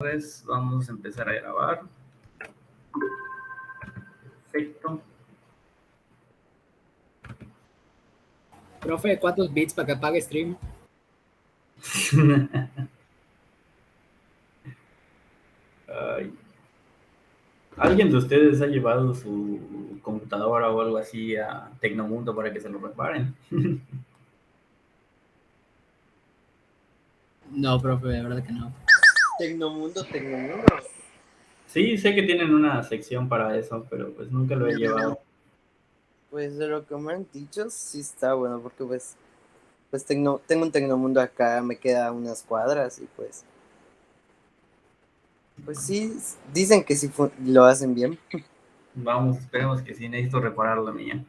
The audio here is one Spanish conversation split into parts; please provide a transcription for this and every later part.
Pues vamos a empezar a grabar. Perfecto. Profe, ¿cuántos bits para que apague stream? Ay. ¿Alguien de ustedes ha llevado su computadora o algo así a Tecnomundo para que se lo reparen? No, profe, de verdad que no. Tecnomundo. Sí, sé que tienen una sección para eso, pero pues nunca lo he llevado. Pues de lo que me han dicho, sí está bueno, porque pues tengo un Tecnomundo acá, me queda unas cuadras y pues sí, dicen que sí lo hacen bien. Vamos, esperemos que sí, necesito reparar la mía.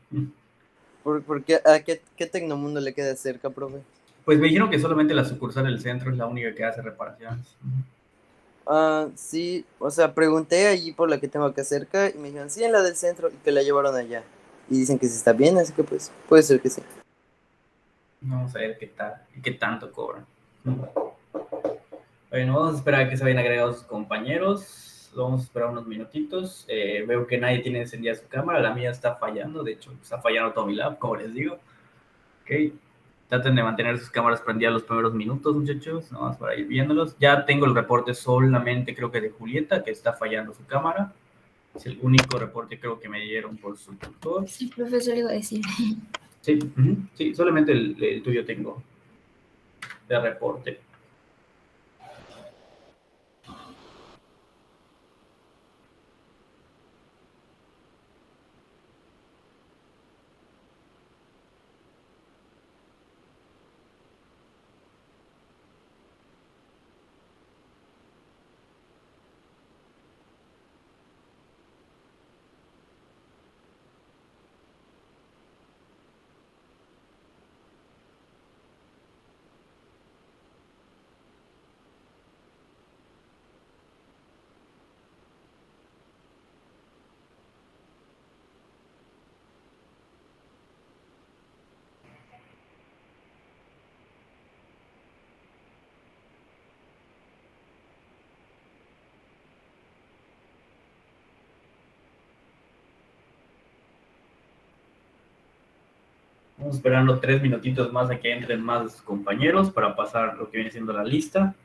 ¿A qué Tecnomundo le queda cerca, profe? Pues me dijeron que solamente la sucursal del centro es la única que hace reparaciones. Sí, o sea, pregunté allí por la que tengo acá cerca y me dijeron, sí, en la del centro y que la llevaron allá. Y dicen que sí está bien, así que pues puede ser que sí. Vamos a ver qué tal y qué tanto cobran. Bueno, vamos a esperar a que se vayan agregados sus compañeros. Vamos a esperar unos minutitos. Veo que nadie tiene encendida su cámara. La mía está fallando. De hecho, está fallando todo mi lab, como les digo. Ok. Traten de mantener sus cámaras prendidas los primeros minutos, muchachos. Nomás para ir viéndolos. Ya tengo el reporte solamente, creo que de Julieta, que está fallando su cámara. Es el único reporte, creo que me dieron por su tutor. Sí, profesor, iba a decir. Sí, sí, solamente el tuyo tengo de reporte. Vamos esperando 3 minutitos más a que entren más compañeros para pasar lo que viene siendo la lista.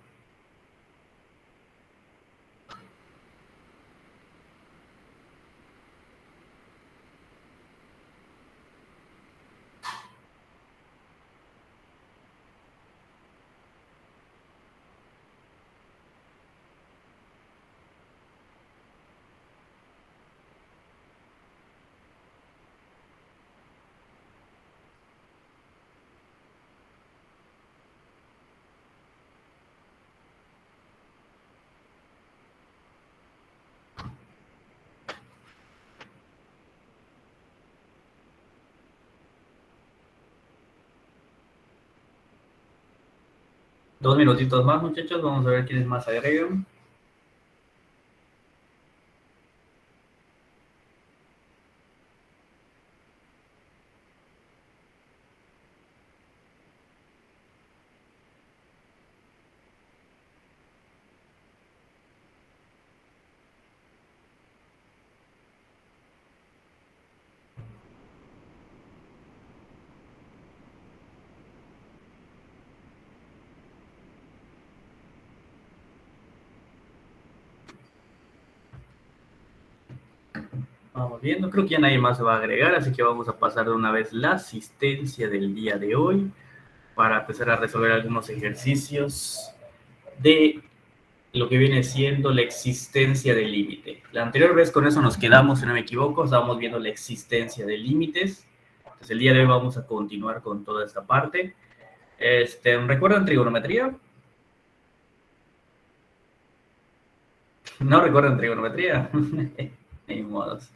Dos minutitos más, muchachos. Vamos a ver quiénes más agregan. Vamos viendo, creo que ya nadie más se va a agregar, así que vamos a pasar de una vez la asistencia del día de hoy para empezar a resolver algunos ejercicios de lo que viene siendo la existencia del límite. La anterior vez con eso nos quedamos, si no me equivoco, estábamos viendo la existencia de límites. Entonces el día de hoy vamos a continuar con toda esta parte. ¿Recuerdan trigonometría? ¿No recuerdan trigonometría? Ni modos.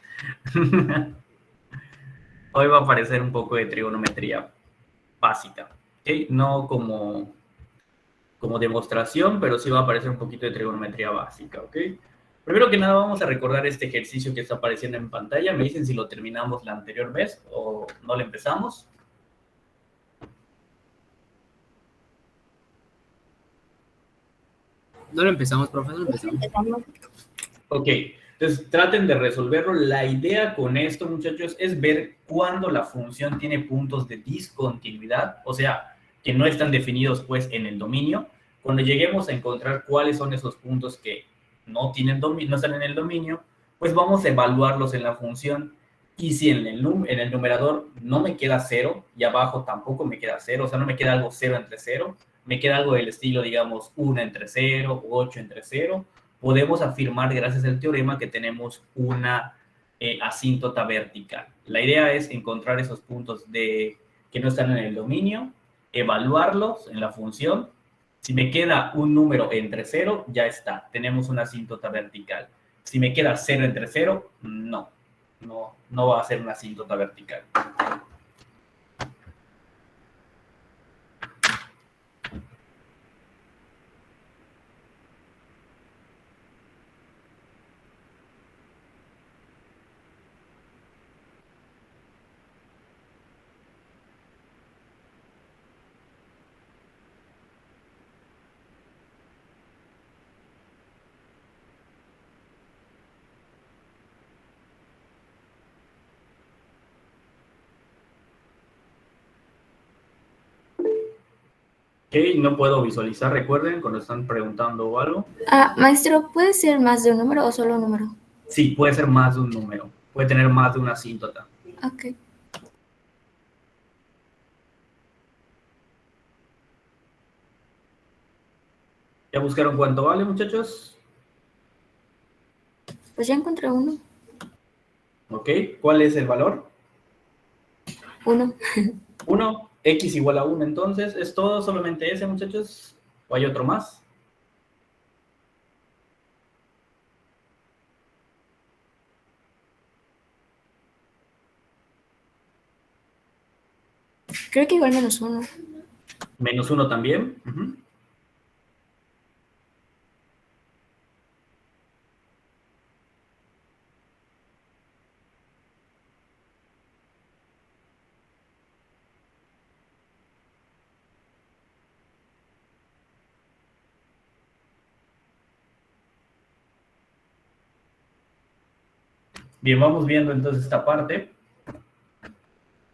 Hoy va a aparecer un poco de trigonometría básica, ¿ok? No como demostración, pero sí va a aparecer un poquito de trigonometría básica, ¿ok? Primero que nada vamos a recordar este ejercicio que está apareciendo en pantalla. Me dicen si lo terminamos la anterior vez o no lo empezamos. No lo empezamos, profe, no lo Sí, empezamos. Ok, entonces traten de resolverlo. La idea con esto, muchachos, es ver cuándo la función tiene puntos de discontinuidad, o sea, que no están definidos pues en el dominio. Cuando lleguemos a encontrar cuáles son esos puntos que no tienen dominio, no están en el dominio, pues vamos a evaluarlos en la función. Y si en el numerador no me queda 0 y abajo tampoco me queda 0, o sea, no me queda algo 0 entre 0, me queda algo del estilo, digamos, 1 entre 0 u 8 entre 0, podemos afirmar gracias al teorema que tenemos una asíntota vertical. La idea es encontrar esos puntos que no están en el dominio, evaluarlos en la función. Si me queda un número entre 0, ya está, tenemos una asíntota vertical. Si me queda 0 entre 0, no va a ser una asíntota vertical. Ok, no puedo visualizar, recuerden, cuando están preguntando o algo. Maestro, ¿puede ser más de un número o solo un número? Sí, puede ser más de un número, puede tener más de una asíntota. Ok. ¿Ya buscaron cuánto vale, muchachos? Pues ya encontré uno. Ok, ¿cuál es el valor? 1. 1, x igual a 1, entonces, ¿es todo solamente ese, muchachos? ¿O hay otro más? Creo que igual menos 1. Menos 1 también. Bien, vamos viendo entonces esta parte.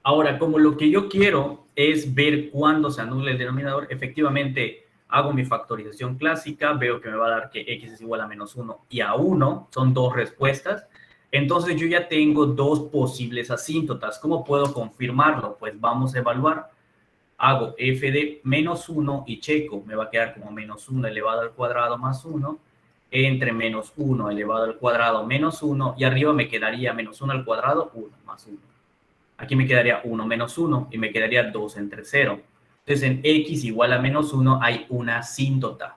Ahora, como lo que yo quiero es ver cuándo se anula el denominador, efectivamente hago mi factorización clásica, veo que me va a dar que x es igual a menos 1 y a 1, son dos respuestas. Entonces yo ya tengo dos posibles asíntotas. ¿Cómo puedo confirmarlo? Pues vamos a evaluar. Hago f de menos 1 y checo, me va a quedar como menos 1 elevado al cuadrado más 1, entre menos 1 elevado al cuadrado menos 1, y arriba me quedaría menos 1 al cuadrado, 1 más 1. Aquí me quedaría 1 menos 1 y me quedaría 2 entre 0. Entonces en x igual a menos 1 hay una asíntota.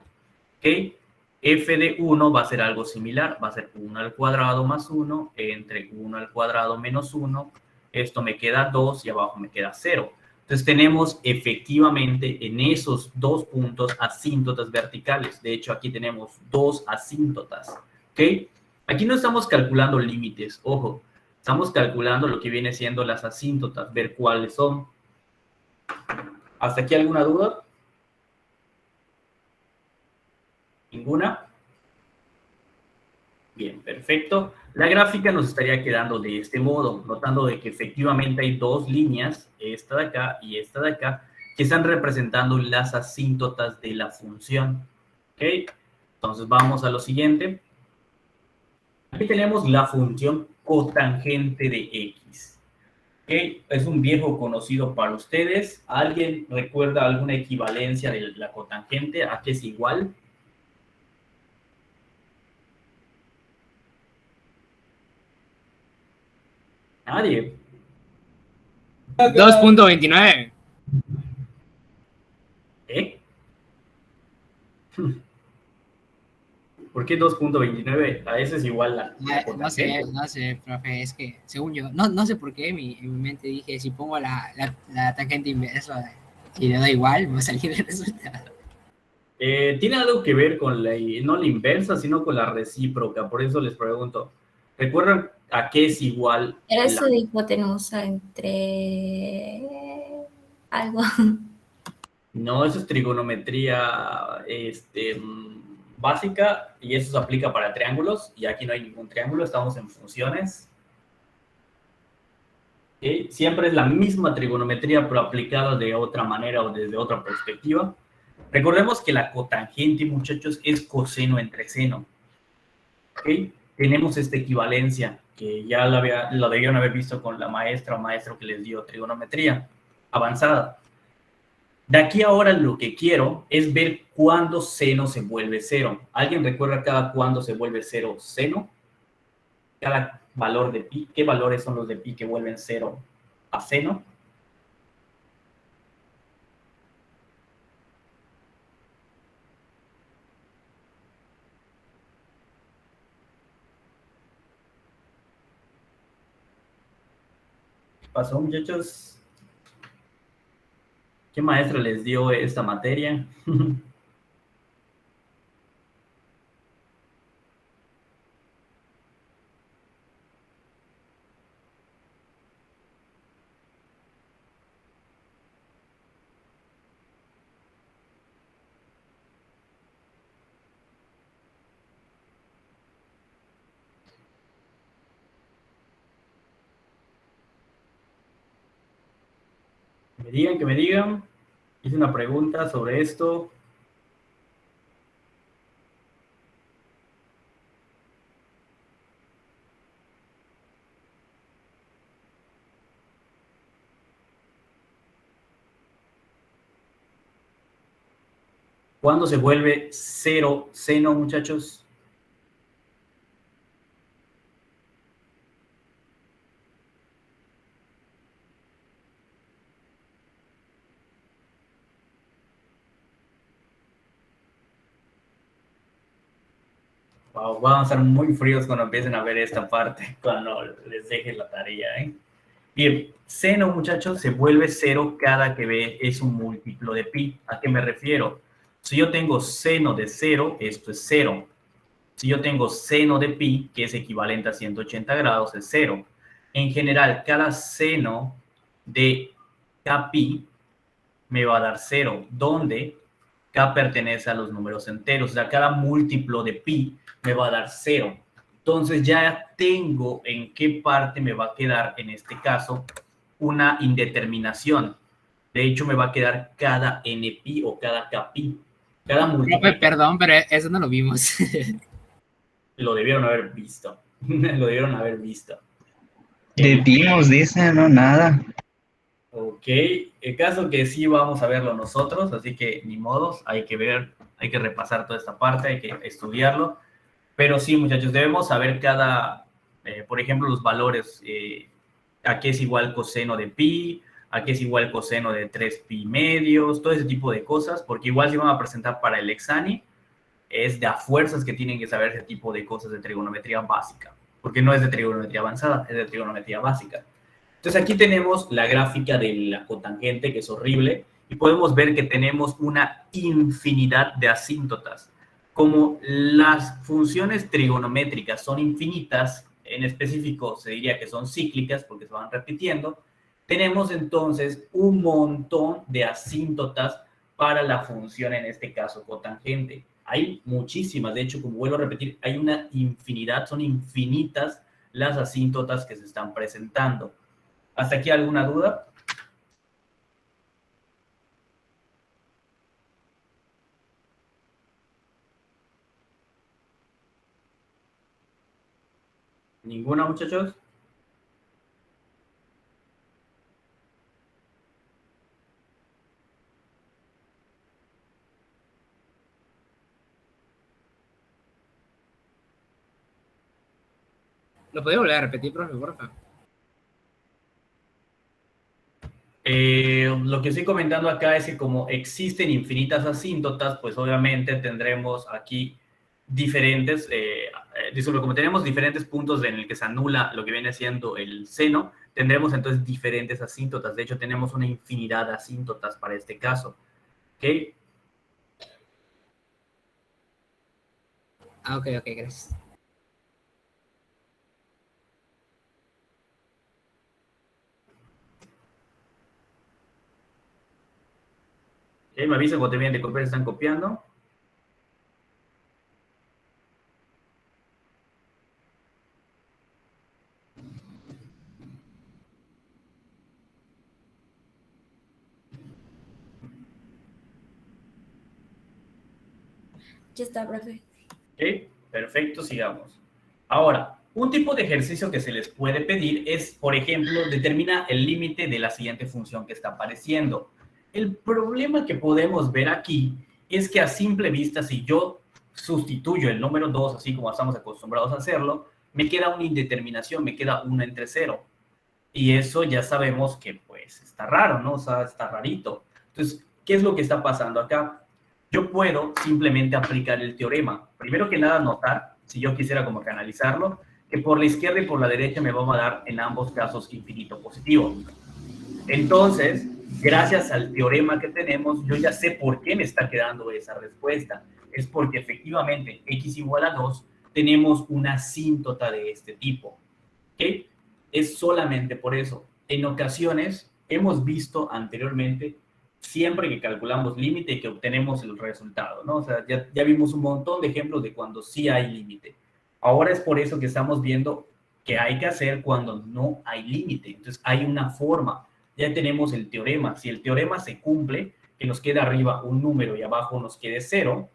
¿Ok? F de 1 va a ser algo similar, va a ser 1 al cuadrado más 1 entre 1 al cuadrado menos 1. Esto me queda 2 y abajo me queda 0. Entonces tenemos efectivamente en esos dos puntos asíntotas verticales. De hecho, aquí tenemos dos asíntotas. ¿Ok? Aquí no estamos calculando límites, ojo. Estamos calculando lo que viene siendo las asíntotas, ver cuáles son. ¿Hasta aquí alguna duda? ¿Ninguna? Bien, perfecto. La gráfica nos estaría quedando de este modo, notando de que efectivamente hay dos líneas, esta de acá y esta de acá, que están representando las asíntotas de la función. ¿Ok? Entonces vamos a lo siguiente. Aquí tenemos la función cotangente de x. ¿Ok? Es un viejo conocido para ustedes. ¿Alguien recuerda alguna equivalencia de la cotangente? ¿A qué es igual? Nadie. 2.29. ¿Eh? ¿Por qué 2.29? A eso es igual la No sé, cotangente. profe, es que según yo, no sé por qué en mi mente dije, si pongo la tangente inversa y le da igual, me va a salir el resultado. Tiene algo que ver con no la inversa, sino con la recíproca. Por eso les pregunto. ¿Recuerdan a qué es igual Eso de hipotenusa entre algo. No, eso es trigonometría, básica y eso se aplica para triángulos y aquí no hay ningún triángulo, estamos en funciones. ¿Okay? Siempre es la misma trigonometría pero aplicada de otra manera o desde otra perspectiva. Recordemos que la cotangente, muchachos, es coseno entre seno. ¿Okay? Tenemos esta equivalencia que ya la debieron haber visto con la maestra o maestro que les dio trigonometría avanzada. De aquí ahora lo que quiero es ver cuándo seno se vuelve cero. ¿Alguien recuerda cada cuándo se vuelve cero seno? Cada valor de pi. ¿Qué valores son los de pi que vuelven cero a seno? ¿Qué pasó, muchachos? ¿Qué maestra les dio esta materia? Que me digan. Hice una pregunta sobre esto. ¿Cuándo se vuelve cero seno, muchachos? Wow, van a estar muy fríos cuando empiecen a ver esta parte, cuando les deje la tarea, ¿eh? Bien, seno, muchachos, se vuelve cero cada que ve es un múltiplo de pi. ¿A qué me refiero? Si yo tengo seno de cero, esto es cero. Si yo tengo seno de pi, que es equivalente a 180 grados, es cero. En general, cada seno de kpi me va a dar cero, donde k pertenece a los números enteros. O sea, cada múltiplo de pi me va a dar cero. Entonces ya tengo en qué parte me va a quedar, en este caso, una indeterminación. De hecho, me va a quedar cada npi o cada kpi. Cada múltiplo. Perdón, pero eso no lo vimos. Lo debieron haber visto. Lo debieron haber visto. De timos, dice, no, nada. Ok, el caso que sí vamos a verlo nosotros, así que ni modos, hay que ver, hay que repasar toda esta parte, hay que estudiarlo. Pero sí, muchachos, debemos saber por ejemplo, los valores, a qué es igual coseno de pi, a qué es igual coseno de 3 pi medios, todo ese tipo de cosas, porque igual si van a presentar para el exani, es de a fuerzas que tienen que saber ese tipo de cosas de trigonometría básica, porque no es de trigonometría avanzada, es de trigonometría básica. Entonces aquí tenemos la gráfica de la cotangente, que es horrible, y podemos ver que tenemos una infinidad de asíntotas. Como las funciones trigonométricas son infinitas, en específico se diría que son cíclicas porque se van repitiendo, tenemos entonces un montón de asíntotas para la función, en este caso cotangente. Hay muchísimas, de hecho, como vuelvo a repetir, hay una infinidad, son infinitas las asíntotas que se están presentando. ¿Hasta aquí alguna duda? ¿Ninguna, muchachos? ¿Lo podría volver a repetir, profe, por favor? Lo que estoy comentando acá es que como existen infinitas asíntotas, pues obviamente tendremos aquí diferentes, como tenemos diferentes puntos en el que se anula lo que viene siendo el seno, tendremos entonces diferentes asíntotas. De hecho, tenemos una infinidad de asíntotas para este caso. ¿Ok? Ok, gracias. Me avisan cuando te vienen de copiar, están copiando. Ya está, profe. ¿Ok? Perfecto, sigamos. Ahora, un tipo de ejercicio que se les puede pedir es, por ejemplo, determina el límite de la siguiente función que está apareciendo. El problema que podemos ver aquí es que a simple vista, si yo sustituyo el número 2, así como estamos acostumbrados a hacerlo, me queda una indeterminación, me queda 1 entre 0. Y eso ya sabemos que pues está raro, ¿no? O sea, está rarito. Entonces, ¿qué es lo que está pasando acá? Yo puedo simplemente aplicar el teorema. Primero que nada, notar, si yo quisiera como que analizarlo, que por la izquierda y por la derecha me va a dar en ambos casos infinito positivo. Entonces, gracias al teorema que tenemos, yo ya sé por qué me está quedando esa respuesta. Es porque efectivamente x igual a 2 tenemos una asíntota de este tipo. ¿Ok? Es solamente por eso. En ocasiones, hemos visto anteriormente, siempre que calculamos límite y que obtenemos el resultado, ¿no? O sea, ya vimos un montón de ejemplos de cuando sí hay límite. Ahora es por eso que estamos viendo que hay que hacer cuando no hay límite. Entonces, hay una forma. Ya tenemos el teorema. Si el teorema se cumple, que nos queda arriba un número y abajo nos quede 0,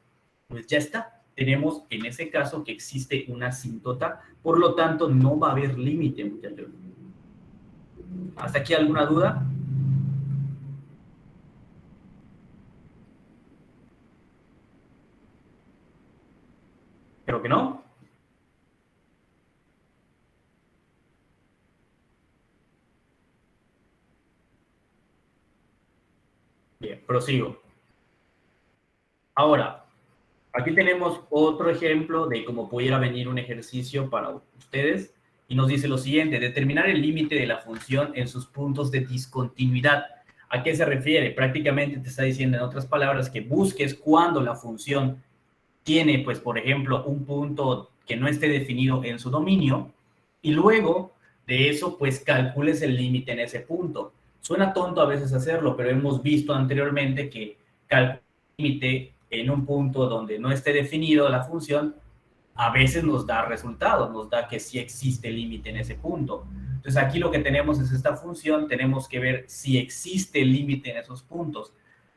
pues ya está. Tenemos en ese caso que existe una asíntota, por lo tanto no va a haber límite, muchachos. ¿Hasta aquí alguna duda? Creo que no. Bien, prosigo. Ahora, aquí tenemos otro ejemplo de cómo pudiera venir un ejercicio para ustedes y nos dice lo siguiente: determinar el límite de la función en sus puntos de discontinuidad. ¿A qué se refiere? Prácticamente te está diciendo, en otras palabras, que busques cuando la función tiene, pues, por ejemplo, un punto que no esté definido en su dominio y luego de eso, pues, calcules el límite en ese punto. Suena tonto a veces hacerlo, pero hemos visto anteriormente que calcular el límite en un punto donde no esté definido la función, a veces nos da resultados, nos da que sí existe límite en ese punto. Entonces, aquí lo que tenemos es esta función, tenemos que ver si existe límite en esos puntos.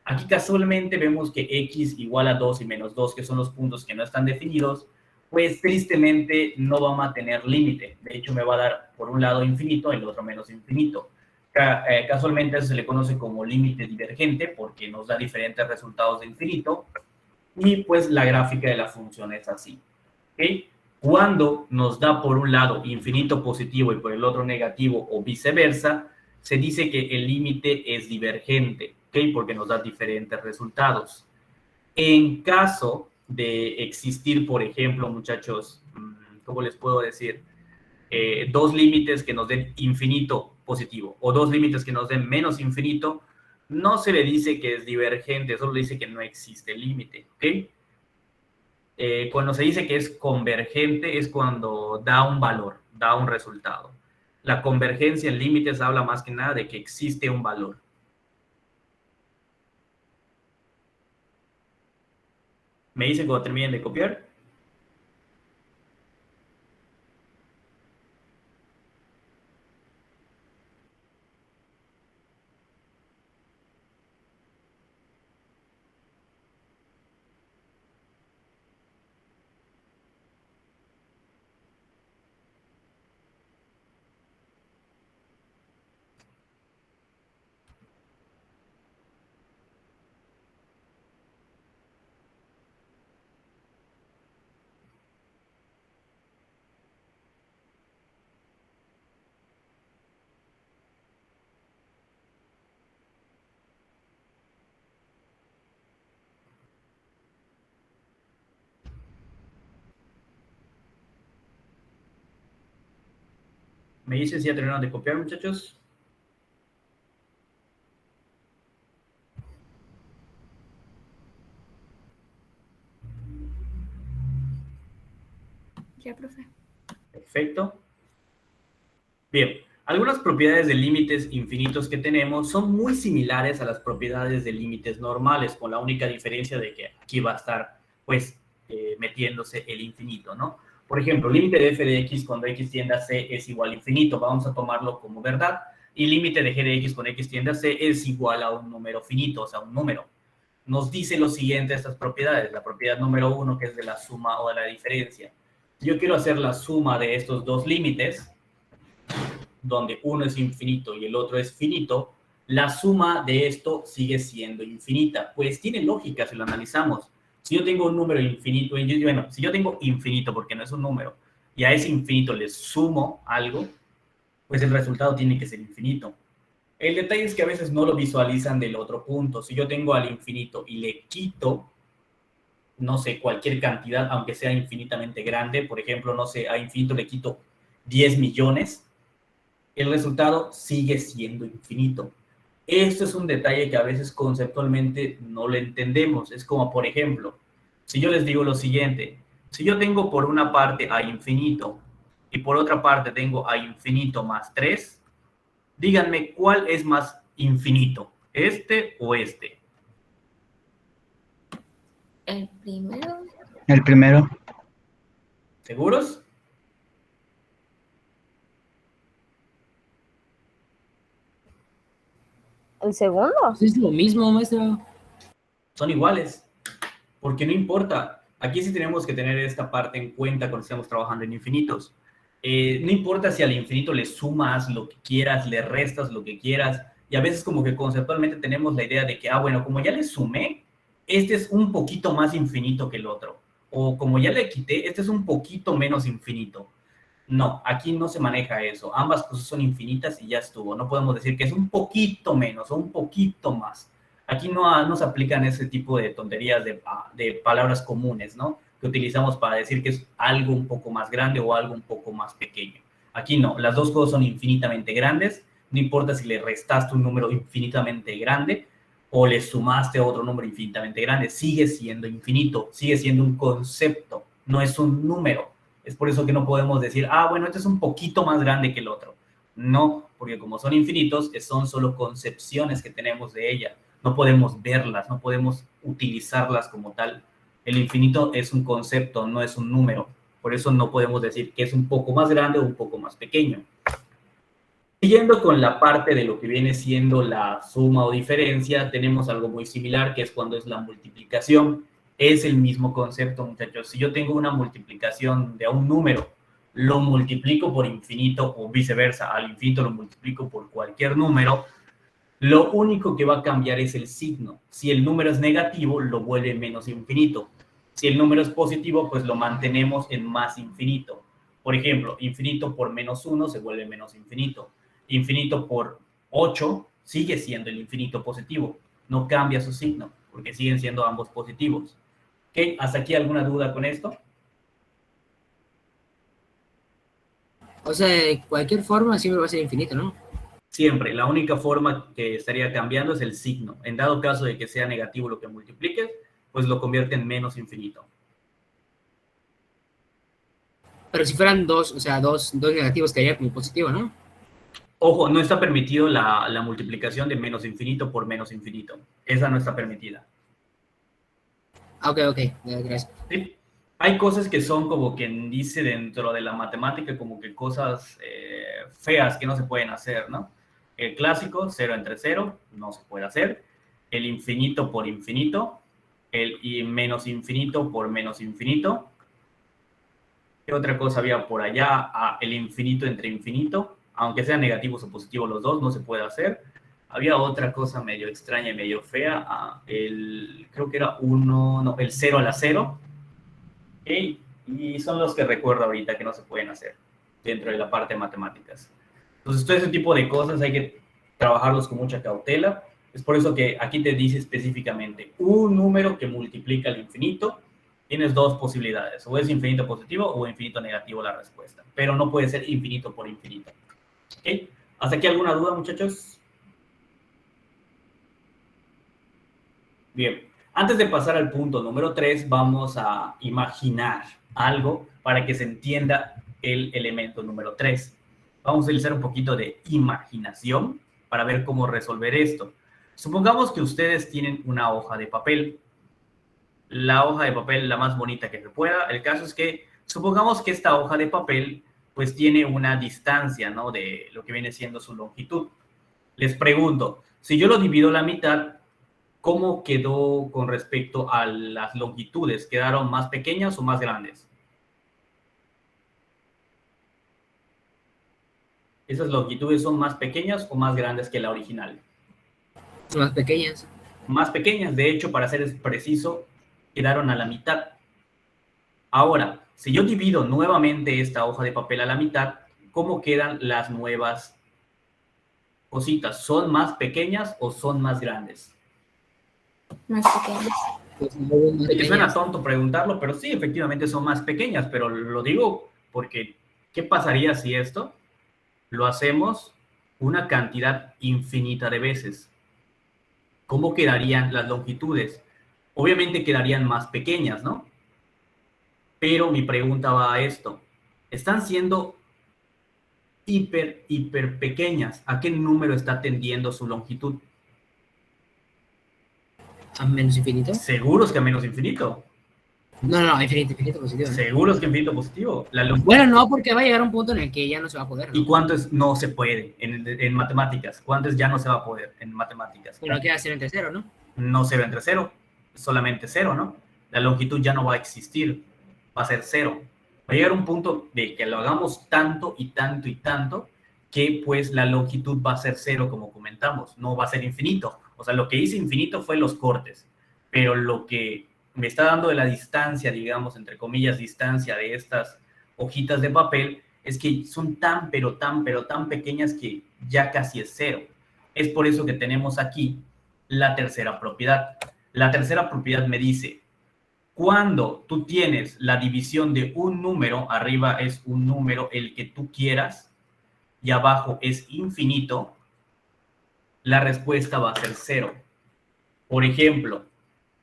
Aquí casualmente vemos que x igual a 2 y menos 2, que son los puntos que no están definidos, pues tristemente no vamos a tener límite. De hecho, me va a dar por un lado infinito y el otro menos infinito. Casualmente eso se le conoce como límite divergente porque nos da diferentes resultados de infinito y pues la gráfica de la función es así. ¿Okay? Cuando nos da por un lado infinito positivo y por el otro negativo o viceversa, se dice que el límite es divergente, ¿ok? Porque nos da diferentes resultados. En caso de existir, por ejemplo, muchachos, ¿cómo les puedo decir? Dos límites que nos den infinito positivo o dos límites que nos den menos infinito, no se le dice que es divergente, solo le dice que no existe límite, ¿ok? Cuando se dice que es convergente es cuando da un valor, da un resultado. La convergencia en límites habla más que nada de que existe un valor. ¿Me dicen cuando terminen de copiar? ¿Me dicen si ya terminaron de copiar, muchachos? Ya, profe. Perfecto. Bien, algunas propiedades de límites infinitos que tenemos son muy similares a las propiedades de límites normales, con la única diferencia de que aquí va a estar, pues, metiéndose el infinito, ¿no? Por ejemplo, límite de f de x cuando x tiende a c es igual a infinito, vamos a tomarlo como verdad, y límite de g de x cuando x tiende a c es igual a un número finito, o sea, un número. nos dice lo siguiente estas propiedades. La propiedad número 1, que es de la suma o de la diferencia. Si yo quiero hacer la suma de estos dos límites, donde uno es infinito y el otro es finito, la suma de esto sigue siendo infinita. Pues tiene lógica si lo analizamos. Si yo tengo un número infinito, bueno, si yo tengo infinito porque no es un número, y a ese infinito le sumo algo, pues el resultado tiene que ser infinito. El detalle es que a veces no lo visualizan del otro punto. Si yo tengo al infinito y le quito, no sé, cualquier cantidad, aunque sea infinitamente grande, por ejemplo, no sé, a infinito le quito 10 millones, el resultado sigue siendo infinito. Esto es un detalle que a veces conceptualmente no lo entendemos. Es como, por ejemplo, si yo les digo lo siguiente, si yo tengo por una parte a infinito y por otra parte tengo a infinito más 3, díganme cuál es más infinito, ¿este o este? El primero. El primero. ¿Seguros? ¿El segundo? Es lo mismo, maestro. Son iguales, porque no importa. Aquí sí tenemos que tener esta parte en cuenta cuando estamos trabajando en infinitos. No importa si al infinito le sumas lo que quieras, le restas lo que quieras, y a veces como que conceptualmente tenemos la idea de que, bueno, como ya le sumé, este es un poquito más infinito que el otro, o como ya le quité, este es un poquito menos infinito. No, aquí no se maneja eso. Ambas cosas son infinitas y ya estuvo. No podemos decir que es un poquito menos o un poquito más. Aquí no se aplican ese tipo de tonterías de palabras comunes, ¿no? Que utilizamos para decir que es algo un poco más grande o algo un poco más pequeño. Aquí no, las dos cosas son infinitamente grandes. No importa si le restaste un número infinitamente grande o le sumaste otro número infinitamente grande, sigue siendo infinito, sigue siendo un concepto, no es un número. Es por eso que no podemos decir, bueno, este es un poquito más grande que el otro. No, porque como son infinitos, son solo concepciones que tenemos de ella. No podemos verlas, no podemos utilizarlas como tal. El infinito es un concepto, no es un número. Por eso no podemos decir que es un poco más grande o un poco más pequeño. Siguiendo con la parte de lo que viene siendo la suma o diferencia, tenemos algo muy similar, que es cuando es la multiplicación. Es el mismo concepto, muchachos. Si yo tengo una multiplicación de un número, lo multiplico por infinito o viceversa, al infinito lo multiplico por cualquier número, lo único que va a cambiar es el signo. Si el número es negativo, lo vuelve menos infinito. Si el número es positivo, pues lo mantenemos en más infinito. Por ejemplo, infinito por menos 1 se vuelve menos infinito. Infinito por 8 sigue siendo el infinito positivo. No cambia su signo, porque siguen siendo ambos positivos. ¿Ok? ¿Hasta aquí alguna duda con esto? O sea, de cualquier forma siempre va a ser infinito, ¿no? Siempre. La única forma que estaría cambiando es el signo. En dado caso de que sea negativo lo que multipliques, pues lo convierte en menos infinito. Pero si fueran dos, o sea, dos negativos quedaría como positivo, ¿no? Ojo, no está permitido la multiplicación de menos infinito por menos infinito. Esa no está permitida. Ok, gracias. ¿Sí? Hay cosas que son como quien dice dentro de la matemática, como que cosas feas que no se pueden hacer, ¿no? El clásico, 0 entre 0, no se puede hacer. El infinito por infinito. El menos infinito por menos infinito. ¿Qué otra cosa había por allá? El infinito entre infinito. Aunque sean negativos o positivos los dos, no se puede hacer. Había otra cosa medio extraña y medio fea. Creo que era el 0 a la 0. ¿Okay? Y son los que recuerdo ahorita que no se pueden hacer dentro de la parte de matemáticas. Entonces, todo ese tipo de cosas hay que trabajarlos con mucha cautela. Es por eso que aquí te dice específicamente un número que multiplica al infinito. Tienes dos posibilidades, o es infinito positivo o infinito negativo la respuesta, pero no puede ser infinito por infinito. ¿Okay? ¿Hasta aquí alguna duda, muchachos? Bien, antes de pasar al punto número 3, vamos a imaginar algo para que se entienda el elemento número 3. Vamos a utilizar un poquito de imaginación para ver cómo resolver esto. Supongamos que ustedes tienen una hoja de papel. La hoja de papel la más bonita que se pueda. El caso es que supongamos que esta hoja de papel pues tiene una distancia, ¿no? De lo que viene siendo su longitud. Les pregunto, si yo lo divido a la mitad, ¿cómo quedó con respecto a las longitudes? ¿Quedaron más pequeñas o más grandes? ¿Esas longitudes son más pequeñas o más grandes que la original? Son más pequeñas. Más pequeñas, de hecho, para ser preciso, quedaron a la mitad. Ahora, si yo divido nuevamente esta hoja de papel a la mitad, ¿cómo quedan las nuevas cositas? ¿Son más pequeñas o son más grandes? Más pequeñas. Pues, no, más Sé que suena pequeñas. tonto preguntarlo, pero sí, efectivamente son más pequeñas, pero lo digo porque, ¿qué pasaría si esto lo hacemos una cantidad infinita de veces? ¿Cómo quedarían las longitudes? Obviamente quedarían más pequeñas, ¿no? Pero mi pregunta va a esto. ¿Están siendo hiper pequeñas? ¿A qué número está tendiendo su longitud? ¿A menos infinito? ¿Seguros que a menos infinito? No, no, infinito, infinito positivo, ¿no? ¿Seguros que infinito positivo? Bueno, no, porque va a llegar un punto en el que ya no se va a poder, ¿Y ¿no? cuánto es no se puede en matemáticas? ¿Cuánto es ya no se va a poder en matemáticas? Pero queda cero entre cero, ¿no? No cero entre cero, solamente cero, ¿no? La longitud ya no va a existir, va a ser cero. Va a llegar un punto de que lo hagamos tanto y tanto y tanto que pues la longitud va a ser cero, como comentamos, no va a ser infinito. O sea, lo que hice infinito fue los cortes, pero lo que me está dando de la distancia, digamos, entre comillas, distancia de estas hojitas de papel, es que son tan, pero tan pequeñas que ya casi es cero. Es por eso que tenemos aquí la tercera propiedad. La tercera propiedad me dice, cuando tú tienes la división de un número, arriba es un número el que tú quieras y abajo es infinito, la respuesta va a ser cero. Por ejemplo,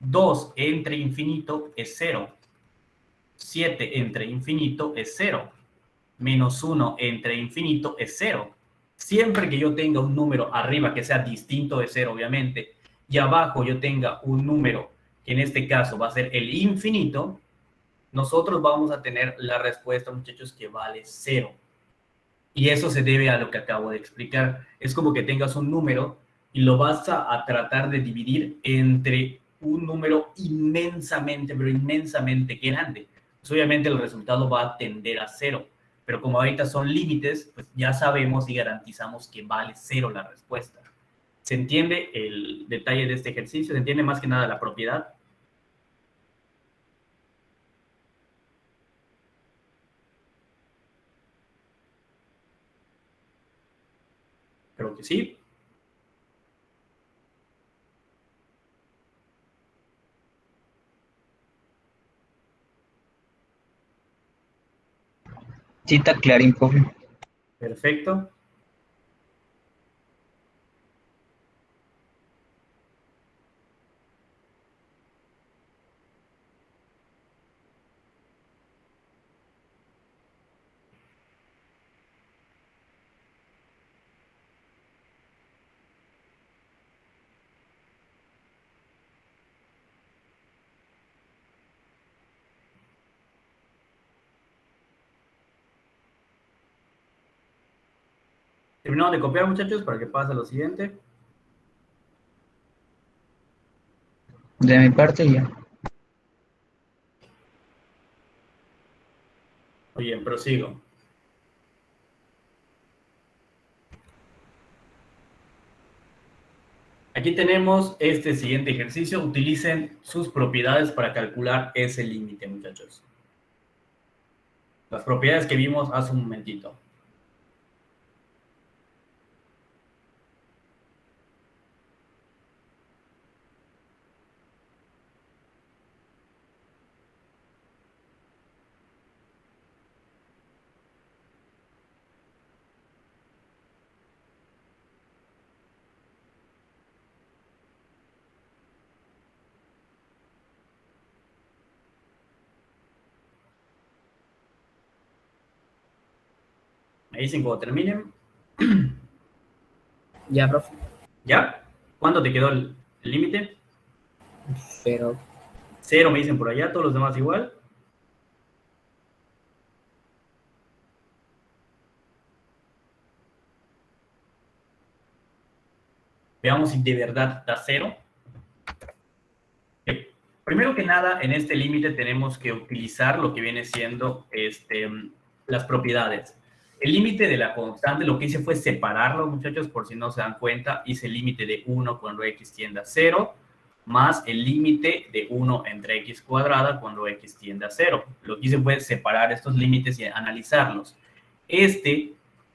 2 entre infinito es cero. 7 entre infinito es cero. Menos 1 entre infinito es cero. Siempre que yo tenga un número arriba que sea distinto de cero, obviamente, y abajo yo tenga un número que en este caso va a ser el infinito, nosotros vamos a tener la respuesta, muchachos, que vale cero. Y eso se debe a lo que acabo de explicar. Es como que tengas un número y lo vas a tratar de dividir entre un número inmensamente, pero inmensamente grande. Pues obviamente el resultado va a tender a cero. Pero como ahorita son límites, pues ya sabemos y garantizamos que vale cero la respuesta. ¿Se entiende el detalle de este ejercicio? ¿Se entiende más que nada la propiedad? Creo que sí. Sí, está clarín, profe. Perfecto. Terminamos de copiar, muchachos, para que pase a lo siguiente. De mi parte ya. Muy bien, prosigo. Aquí tenemos este siguiente ejercicio. Utilicen sus propiedades para calcular ese límite, muchachos. Las propiedades que vimos hace un momentito. Me dicen cuando terminen. Ya, profe. ¿Ya? ¿Cuánto te quedó el límite? Pero, Cero me dicen por allá, todos los demás igual. Veamos si de verdad da cero. Primero que nada, en este límite tenemos que utilizar lo que viene siendo las propiedades. El límite de la constante, lo que hice fue separarlo, muchachos, por si no se dan cuenta. Hice el límite de 1 cuando x tiende a 0, más el límite de 1 entre x cuadrada cuando x tiende a 0. Lo que hice fue separar estos límites y analizarlos.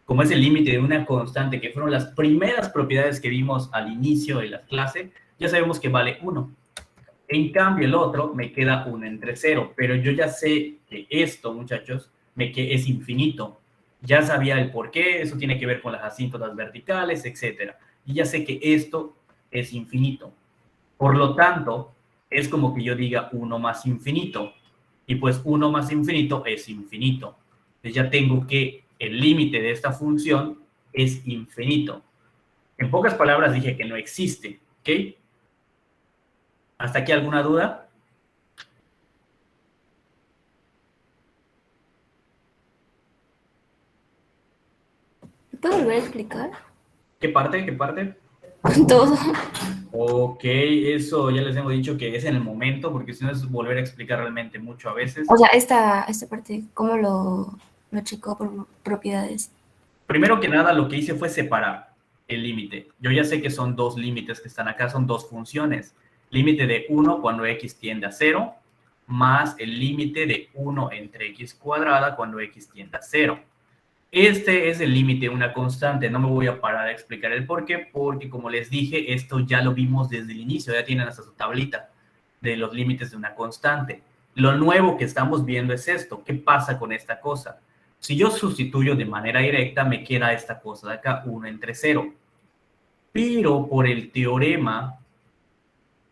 Como es el límite de una constante, que fueron las primeras propiedades que vimos al inicio de la clase, ya sabemos que vale 1. En cambio, el otro me queda 1 entre 0, pero yo ya sé que esto, muchachos, es infinito. Ya sabía el por qué, eso tiene que ver con las asíntotas verticales, etc. Y ya sé que esto es infinito. Por lo tanto, es como que yo diga 1 más infinito. Y pues 1 más infinito es infinito. Entonces ya tengo que el límite de esta función es infinito. En pocas palabras dije que no existe, ¿ok? ¿Hasta aquí alguna duda? ¿Me puedo volver a explicar? ¿Qué parte? ¿Qué parte? Todo. Ok, eso ya les hemos dicho que es en el momento, porque si no es volver a explicar realmente mucho a veces. O sea, esta parte, ¿cómo lo checó por propiedades? Primero que nada, lo que hice fue separar el límite. Yo ya sé que son dos límites que están acá, son dos funciones. Límite de 1 cuando x tiende a 0, más el límite de 1 entre x cuadrada cuando x tiende a 0. Este es el límite de una constante. No me voy a parar a explicar el por qué, porque como les dije, esto ya lo vimos desde el inicio, ya tienen hasta su tablita de los límites de una constante. Lo nuevo que estamos viendo es esto. ¿Qué pasa con esta cosa? Si yo sustituyo de manera directa, me queda esta cosa de acá, 1 entre 0. Pero por el teorema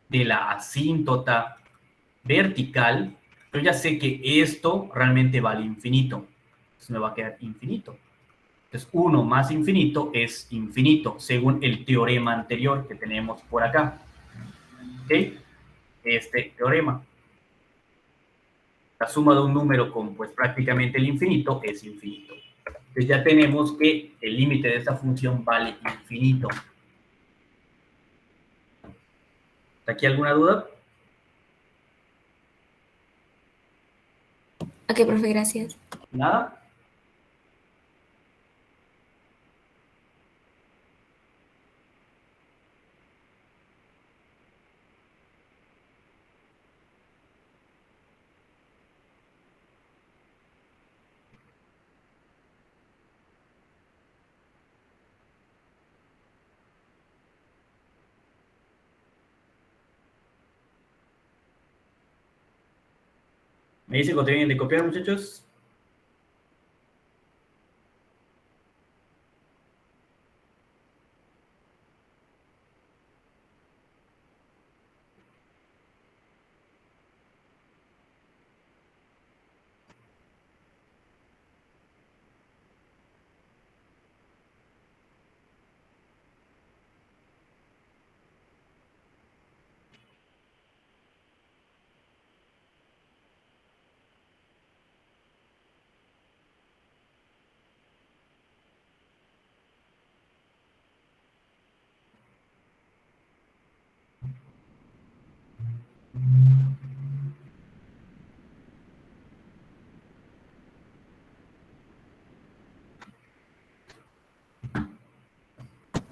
de la asíntota vertical, yo ya sé que esto realmente vale infinito. Entonces me va a quedar infinito. Entonces, 1 más infinito es infinito, según el teorema anterior que tenemos por acá. ¿Ok? Este teorema. La suma de un número con pues prácticamente el infinito es infinito. Entonces ya tenemos que el límite de esta función vale infinito. ¿Está aquí alguna duda? Ok, profe, gracias. ¿Nada? ¿Me dice cuando tienen de copiar, muchachos?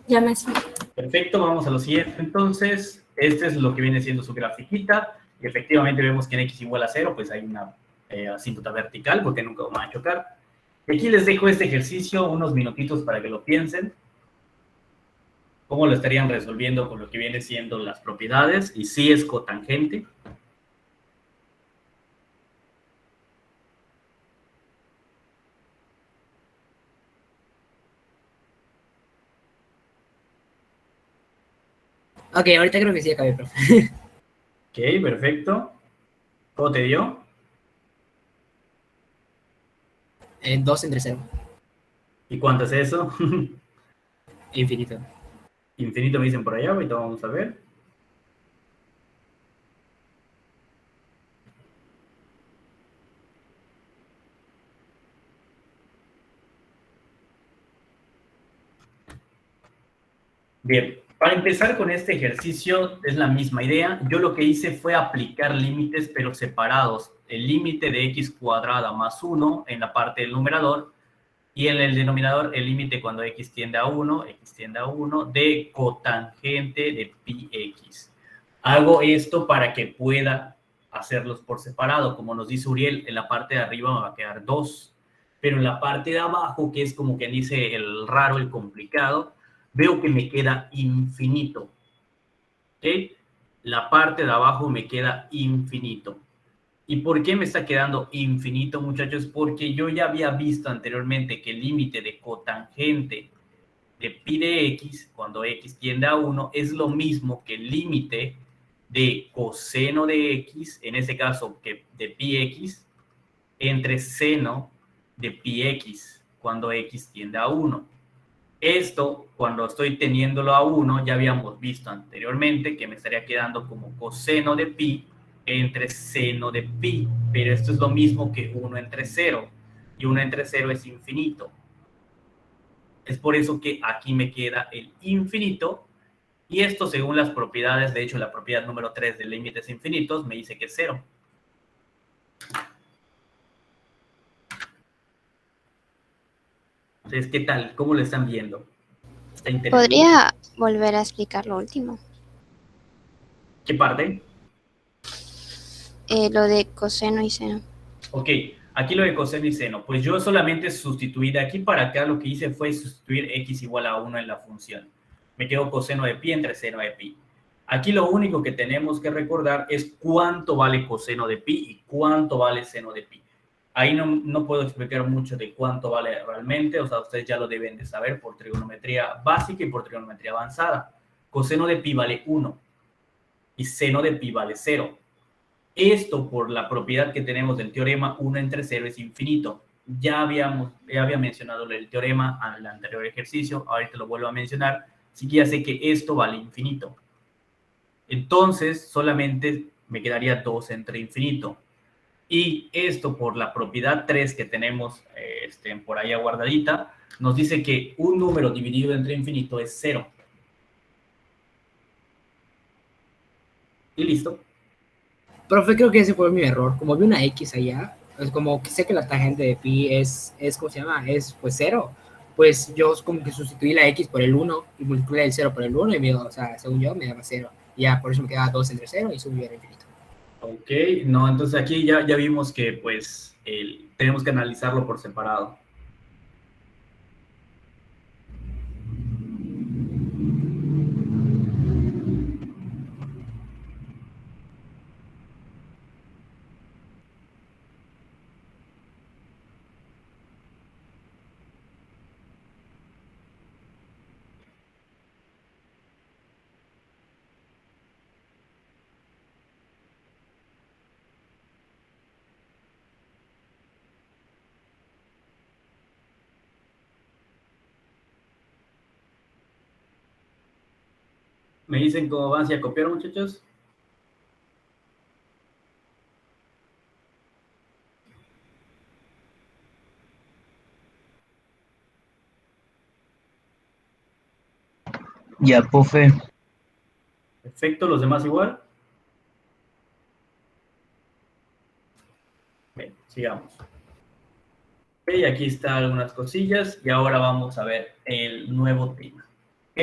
Ya me sí. Perfecto, vamos a lo siguiente. Entonces, este es lo que viene siendo su grafiquita. Y efectivamente vemos que en x igual a 0, pues hay una asíntota vertical, porque nunca van a chocar. Y aquí les dejo este ejercicio, unos minutitos para que lo piensen. ¿Cómo lo estarían resolviendo con lo que viene siendo las propiedades? Y si es cotangente. Ok, ahorita creo que sí acabé, profe. Ok, perfecto. ¿Cómo te dio? 2 entre 0. ¿Y cuánto es eso? Infinito. Infinito me dicen por allá, ahorita vamos a ver. Bien, Para empezar con este ejercicio es la misma idea. Yo lo que hice fue aplicar límites pero separados. El límite de x cuadrada más 1 en la parte del numerador y en el denominador el límite cuando x tiende a 1, de cotangente de pi x. Hago esto para que pueda hacerlos por separado. Como nos dice Uriel, en la parte de arriba me va a quedar 2. Pero en la parte de abajo, que es como que dice el raro, el complicado, veo que me queda infinito. ¿Ok? La parte de abajo me queda infinito. ¿Y por qué me está quedando infinito, muchachos? Porque yo ya había visto anteriormente que el límite de cotangente de pi de x, cuando x tiende a 1, es lo mismo que el límite de coseno de x, en este caso que de pi x, entre seno de pi x, cuando x tiende a 1. Esto, cuando estoy teniéndolo a 1, ya habíamos visto anteriormente que me estaría quedando como coseno de pi entre seno de pi, pero esto es lo mismo que 1 entre 0, y 1 entre 0 es infinito. Es por eso que aquí me queda el infinito, y esto según las propiedades, de hecho la propiedad número 3 de límites infinitos me dice que es 0. Entonces, ¿qué tal? ¿Cómo lo están viendo? ¿Está interesante? ¿Podría volver a explicar lo último? ¿Qué parte? Lo de coseno y seno. Ok, aquí lo de coseno y seno. Pues yo solamente sustituí de aquí para acá, lo que hice fue sustituir x igual a 1 en la función. Me quedó coseno de pi entre seno de pi. Aquí lo único que tenemos que recordar es cuánto vale coseno de pi y cuánto vale seno de pi. Ahí no puedo explicar mucho de cuánto vale realmente, o sea, ustedes ya lo deben de saber por trigonometría básica y por trigonometría avanzada. Coseno de pi vale 1 y seno de pi vale 0. Esto por la propiedad que tenemos del teorema 1 entre 0 es infinito. Ya había mencionado el teorema en el anterior ejercicio, ahorita lo vuelvo a mencionar, así que ya sé que esto vale infinito. Entonces, solamente me quedaría 2 entre infinito. Y esto por la propiedad 3 que tenemos por ahí guardadita, nos dice que un número dividido entre infinito es 0. Y listo. Profe, creo que ese fue mi error. Como vi una X allá, es como que sé que la tangente de pi es ¿cómo se llama? Es pues 0. Pues yo como que sustituí la X por el 1 y multipliqué el 0 por el 1 y me dio, o sea, según yo me daba 0. Y ya, por eso me quedaba 2 entre 0 y subí al infinito. Ok, no, entonces aquí ya vimos que pues tenemos que analizarlo por separado. ¿Me dicen cómo van? ¿Si a copiar, muchachos? Ya, profe. Perfecto, ¿los demás igual? Bien, sigamos. Ok, aquí están algunas cosillas y ahora vamos a ver el nuevo tema. Ok,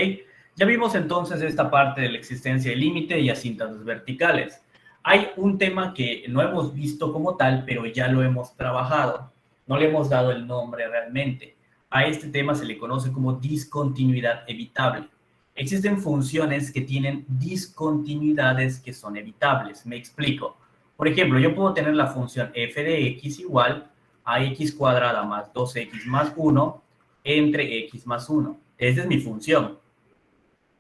ya vimos entonces esta parte de la existencia del límite y asíntotas verticales. Hay un tema que no hemos visto como tal, pero ya lo hemos trabajado. No le hemos dado el nombre realmente. A este tema se le conoce como discontinuidad evitable. Existen funciones que tienen discontinuidades que son evitables. Me explico. Por ejemplo, yo puedo tener la función f de x igual a x cuadrada más 2x más 1 entre x más 1. Esta es mi función.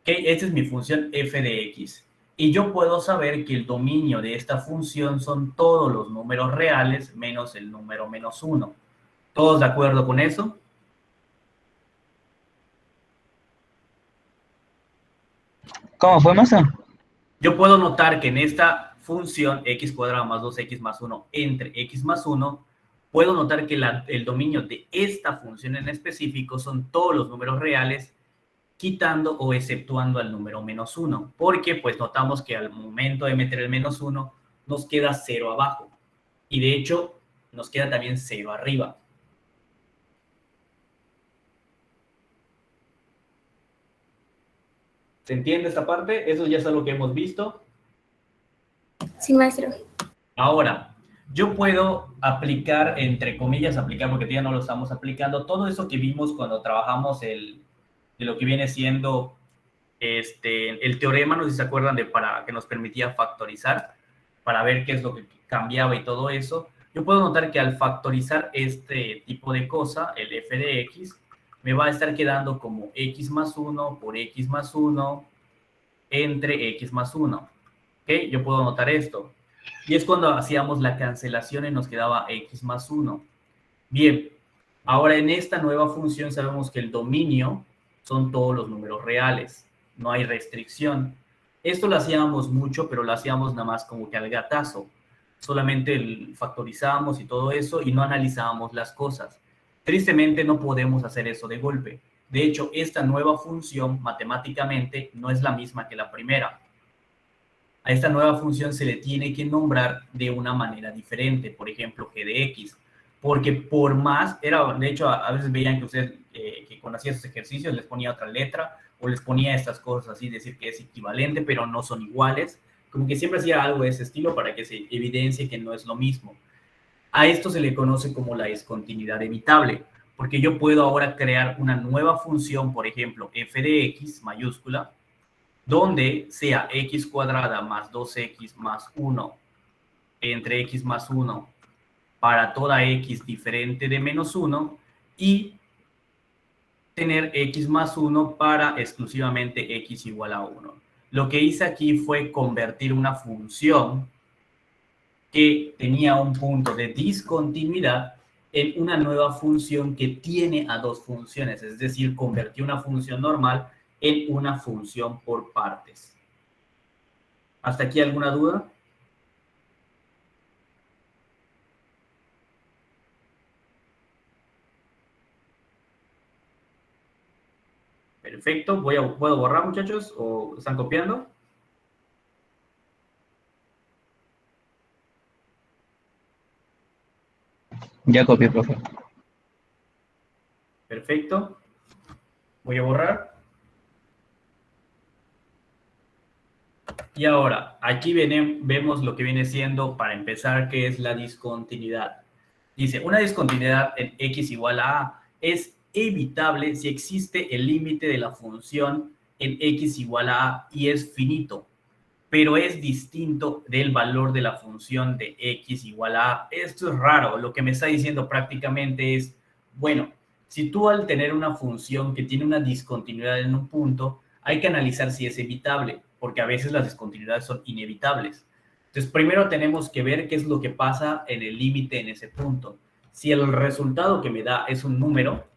¿Okay? Esta es mi función f de x. Y yo puedo saber que el dominio de esta función son todos los números reales menos el número menos 1. ¿Todos de acuerdo con eso? ¿Cómo fue, Masa? Yo puedo notar que en esta función x cuadrado más 2x más 1 entre x más 1, puedo notar que el dominio de esta función en específico son todos los números reales quitando o exceptuando al número -1, porque pues notamos que al momento de meter el -1 nos queda 0 abajo, y de hecho nos queda también 0 arriba. ¿Se entiende esta parte? Eso ya es algo que hemos visto. Sí, maestro. Ahora, yo puedo aplicar, entre comillas, aplicar, porque todavía no lo estamos aplicando, todo eso que vimos cuando trabajamos de lo que viene siendo el teorema, no sé si se acuerdan, para que nos permitía factorizar, para ver qué es lo que cambiaba y todo eso. Yo puedo notar que al factorizar este tipo de cosa, el f de x, me va a estar quedando como x más 1 por x más 1 entre x más 1. ¿Ok? Yo puedo notar esto. Y es cuando hacíamos la cancelación y nos quedaba x más 1. Bien, ahora en esta nueva función sabemos que el dominio son todos los números reales. No hay restricción. Esto lo hacíamos mucho, pero lo hacíamos nada más como que al gatazo. Solamente factorizábamos y todo eso y no analizábamos las cosas. Tristemente no podemos hacer eso de golpe. De hecho, esta nueva función matemáticamente no es la misma que la primera. A esta nueva función se le tiene que nombrar de una manera diferente, por ejemplo, g de x, porque por más, de hecho, a veces veían que usted, que cuando hacía esos ejercicios, les ponía otra letra, o les ponía estas cosas así, decir que es equivalente, pero no son iguales, como que siempre hacía algo de ese estilo para que se evidencie que no es lo mismo. A esto se le conoce como la discontinuidad evitable, porque yo puedo ahora crear una nueva función, por ejemplo, f de x mayúscula, donde sea x cuadrada más 2x más 1 entre x más 1 para toda x diferente de menos 1 y tener x más 1 para exclusivamente x igual a 1. Lo que hice aquí fue convertir una función que tenía un punto de discontinuidad en una nueva función que tiene a dos funciones, es decir, convertí una función normal en una función por partes. ¿Hasta aquí alguna duda? Perfecto. ¿Puedo borrar, muchachos? ¿O están copiando? Ya copié, profe. Perfecto. Voy a borrar. Y ahora, aquí vemos lo que viene siendo, para empezar, que es la discontinuidad. Dice, una discontinuidad en x igual a es evitable si existe el límite de la función en x igual a y es finito, pero es distinto del valor de la función de x igual a. Esto es raro. Lo que me está diciendo prácticamente es, bueno, si tú al tener una función que tiene una discontinuidad en un punto, hay que analizar si es evitable, porque a veces las discontinuidades son inevitables. Entonces, primero tenemos que ver qué es lo que pasa en el límite en ese punto. Si el resultado que me da es un número,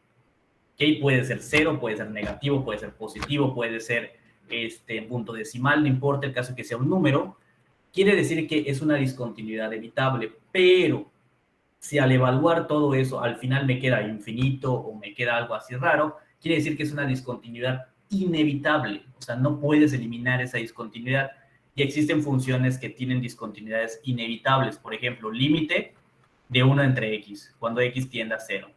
que puede ser cero, puede ser negativo, puede ser positivo, puede ser punto decimal, no importa el caso que sea un número, quiere decir que es una discontinuidad evitable, pero si al evaluar todo eso al final me queda infinito o me queda algo así raro, quiere decir que es una discontinuidad inevitable, o sea, no puedes eliminar esa discontinuidad y existen funciones que tienen discontinuidades inevitables, por ejemplo, límite de 1 entre x, cuando x tiende a 0.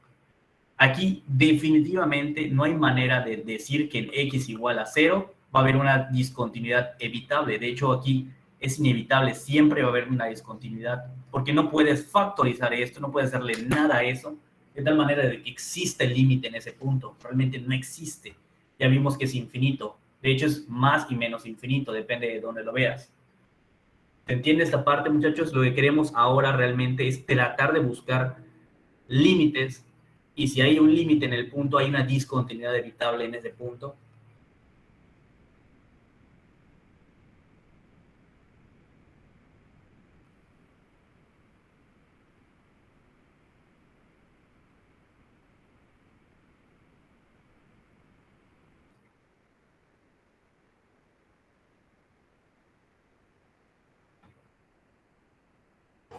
Aquí definitivamente no hay manera de decir que en x igual a 0 va a haber una discontinuidad evitable. De hecho, aquí es inevitable, siempre va a haber una discontinuidad, porque no puedes factorizar esto, no puedes hacerle nada a eso, de tal manera de que exista el límite en ese punto. Realmente no existe. Ya vimos que es infinito. De hecho, es más y menos infinito, depende de dónde lo veas. ¿Se entiende esta parte, muchachos? Lo que queremos ahora realmente es tratar de buscar límites, y si hay un límite en el punto, hay una discontinuidad evitable en ese punto.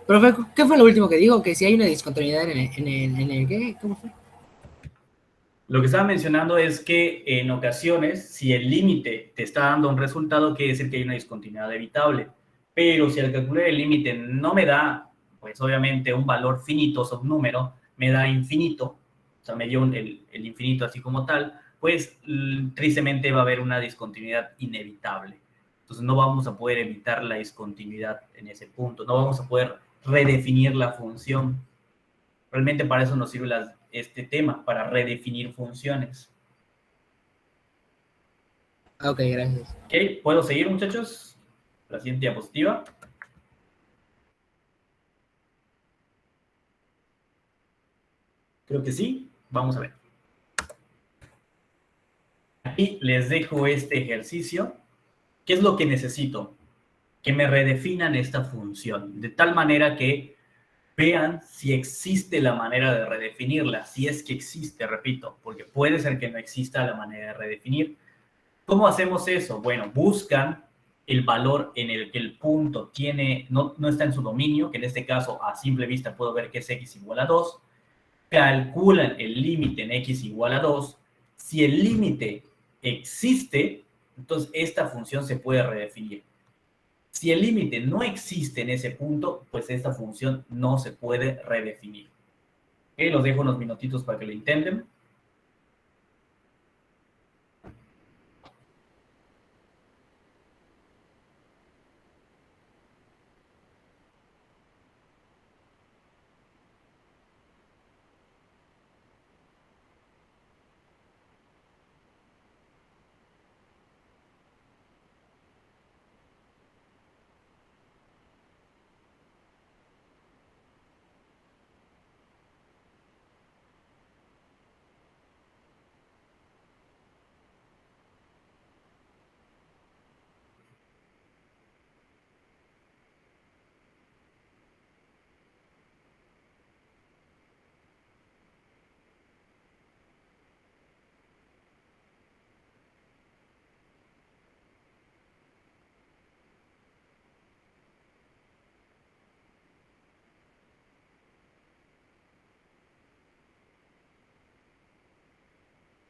Profe, ¿qué fue lo último que dijo? Que si hay una discontinuidad ¿qué? ¿Cómo fue? Lo que estaba mencionando es que en ocasiones, si el límite te está dando un resultado, quiere decir que hay una discontinuidad evitable. Pero si al calcular el límite no me da, pues obviamente un valor finito, subnúmero, me da infinito, o sea, me dio el infinito así como tal, pues tristemente va a haber una discontinuidad inevitable. Entonces no vamos a poder evitar la discontinuidad en ese punto, no vamos a poder redefinir la función. Realmente para eso nos sirve este tema, para redefinir funciones. Ok, gracias. Ok, ¿puedo seguir, muchachos? La siguiente diapositiva. Creo que sí. Vamos a ver. Aquí les dejo este ejercicio. ¿Qué es lo que necesito? Que me redefinan esta función, de tal manera que vean si existe la manera de redefinirla, si es que existe, repito, porque puede ser que no exista la manera de redefinir. ¿Cómo hacemos eso? Bueno, buscan el valor en el que el punto no está en su dominio, que en este caso a simple vista puedo ver que es x igual a 2, calculan el límite en x igual a 2. Si el límite existe, entonces esta función se puede redefinir. Si el límite no existe en ese punto, pues esta función no se puede redefinir. ¿Ok? Los dejo unos minutitos para que lo intenten.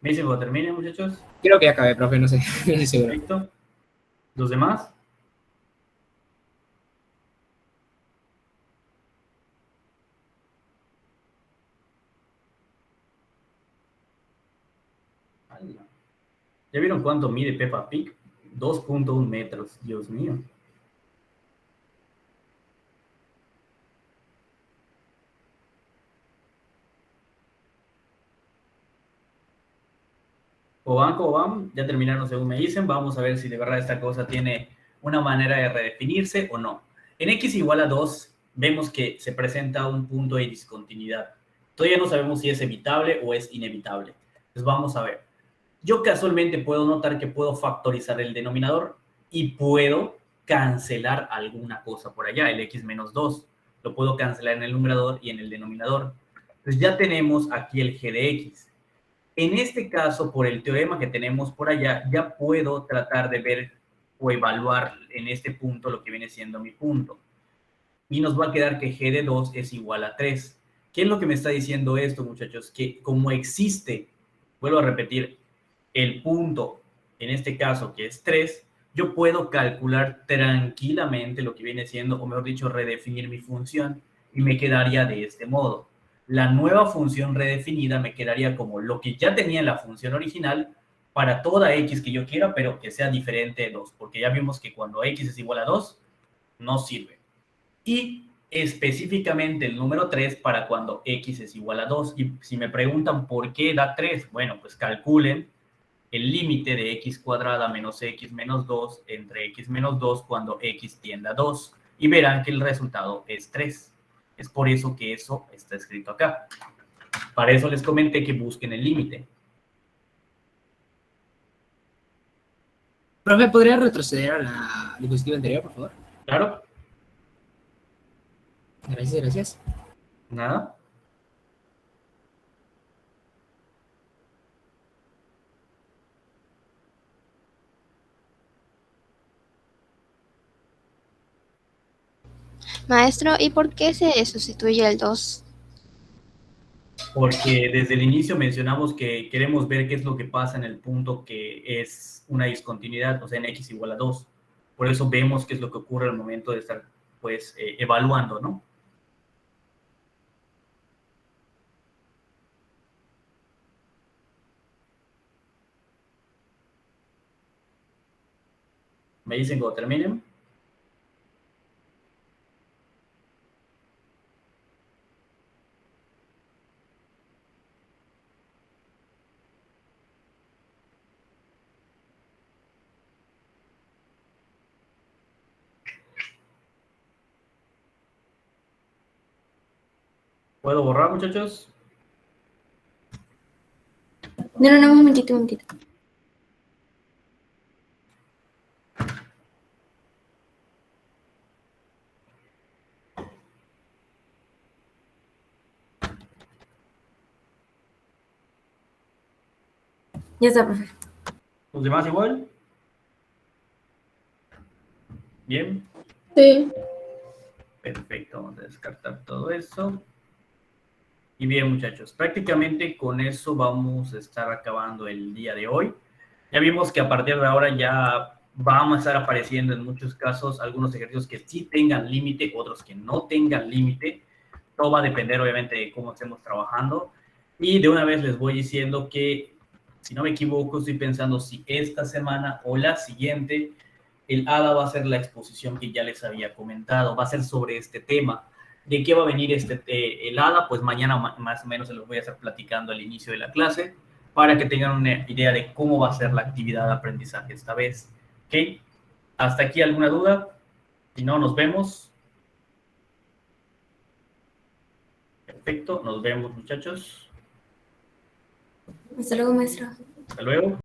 ¿Me dicen cuando termine, muchachos? Creo que ya acabé, profe, no sé, no estoy seguro. Perfecto. ¿Los demás? ¿Ya vieron cuánto mide Peppa Pig? 2.1 metros, Dios mío. ¿Cómo van? Ya terminaron según me dicen. Vamos a ver si de verdad esta cosa tiene una manera de redefinirse o no. En x igual a 2 vemos que se presenta un punto de discontinuidad. Todavía no sabemos si es evitable o es inevitable. Entonces vamos a ver. Yo casualmente puedo notar que puedo factorizar el denominador y puedo cancelar alguna cosa por allá, el x menos 2. Lo puedo cancelar en el numerador y en el denominador. Entonces ya tenemos aquí el g de x. En este caso, por el teorema que tenemos por allá, ya puedo tratar de ver o evaluar en este punto lo que viene siendo mi punto. Y nos va a quedar que g de 2 es igual a 3. ¿Qué es lo que me está diciendo esto, muchachos? Que como existe, vuelvo a repetir, el punto, en este caso que es 3, yo puedo calcular tranquilamente lo que viene siendo, o mejor dicho, redefinir mi función y me quedaría de este modo. La nueva función redefinida me quedaría como lo que ya tenía en la función original para toda x que yo quiera, pero que sea diferente de 2, porque ya vimos que cuando x es igual a 2, no sirve. Y específicamente el número 3 para cuando x es igual a 2. Y si me preguntan por qué da 3, bueno, pues calculen el límite de x cuadrada menos x menos 2 entre x menos 2 cuando x tiende a 2. Y verán que el resultado es 3. Es por eso que eso está escrito acá. Para eso les comenté que busquen el límite. Profe, ¿podría retroceder a la diapositiva anterior, por favor? ¿Claro? Gracias, gracias. Nada. Maestro, ¿y por qué se sustituye el 2? porque desde el inicio mencionamos que queremos ver qué es lo que pasa en el punto que es una discontinuidad, o sea, en x igual a 2. Por eso vemos qué es lo que ocurre al momento de estar, pues, evaluando, ¿no? Me dicen cuando terminen. ¿Puedo borrar, muchachos? No, un momentito, un momentito. Ya está, profe. ¿Los demás igual? Bien. Sí. Perfecto, vamos a descartar todo eso. Y bien, muchachos, prácticamente con eso vamos a estar acabando el día de hoy. Ya vimos que a partir de ahora ya van a estar apareciendo en muchos casos algunos ejercicios que sí tengan límite, otros que no tengan límite. Todo va a depender, obviamente, de cómo estemos trabajando. Y de una vez les voy diciendo que, si no me equivoco, estoy pensando si esta semana o la siguiente, el ADA va a ser la exposición que ya les había comentado. Va a ser sobre este tema. ¿De qué va a venir el ADA? Pues mañana más o menos se los voy a estar platicando al inicio de la clase para que tengan una idea de cómo va a ser la actividad de aprendizaje esta vez. ¿Ok? ¿Hasta aquí alguna duda? Si no, nos vemos. Perfecto, nos vemos, muchachos. Hasta luego, maestro. Hasta luego.